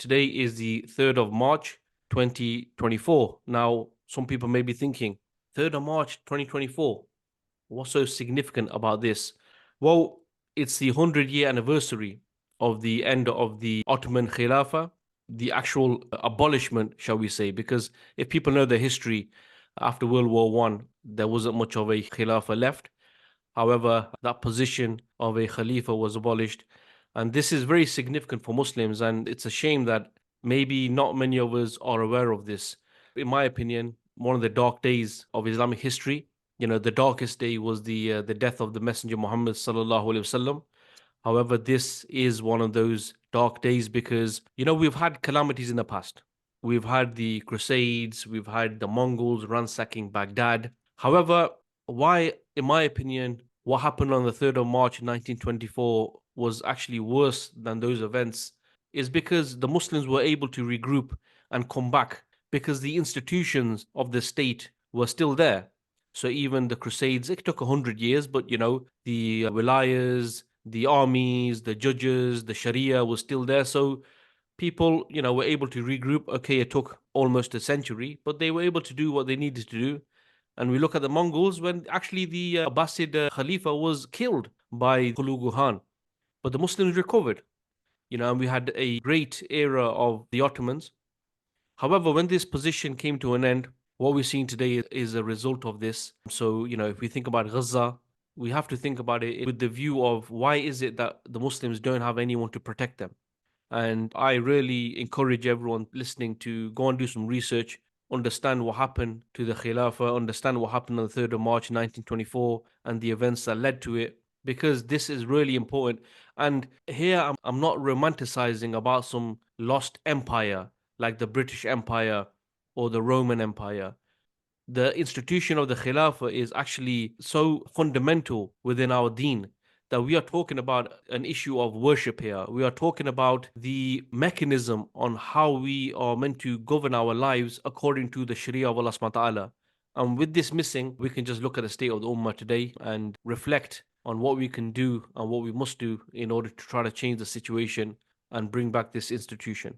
Today is the 3rd of March, 2024. Now, some people may be thinking, 3rd of March, 2024, what's so significant about this? Well, it's the 100-year anniversary of the end of the Ottoman Khilafah, the actual abolishment, shall we say, because if people know the history, after World War One, there wasn't much of a Khilafah left. However, that position of a Khalifa was abolished. And this is very significant for Muslims. And it's a shame that maybe not many of us are aware of this. In my opinion, one of the dark days of Islamic history, the darkest day was the death of the Messenger Muhammad sallallahu alaihi wasallam. However, this is one of those dark days because, we've had calamities in the past. We've had the Crusades, we've had the Mongols ransacking Baghdad. However, why, in my opinion, what happened on the 3rd of March 1924 was actually worse than those events is because the Muslims were able to regroup and come back because the institutions of the state were still there. So even the Crusades, it took 100 years, but the wilayas, the armies, the judges, the Sharia was still there. So people, were able to regroup. Okay, it took almost a century, but they were able to do what they needed to do. And we look at the Mongols when actually the Abbasid Khalifa was killed by Hulugu Khan, but the Muslims recovered, and we had a great era of the Ottomans. However, when this position came to an end, what we're seeing today is a result of this. So, if we think about Gaza, we have to think about it with the view of why is it that the Muslims don't have anyone to protect them? And I really encourage everyone listening to go and do some research, understand what happened to the Khilafah, understand what happened on the 3rd of March 1924 and the events that led to it, because this is really important. And here I'm not romanticizing about some lost empire like the British Empire or the Roman Empire. The institution of the Khilafah is actually so fundamental within our deen that we are talking about an issue of worship here. We are talking about the mechanism on how we are meant to govern our lives according to the Sharia of Allah subhanahu wa ta'ala. And with this missing, we can just look at the state of the Ummah today and reflect on what we can do and what we must do in order to try to change the situation and bring back this institution.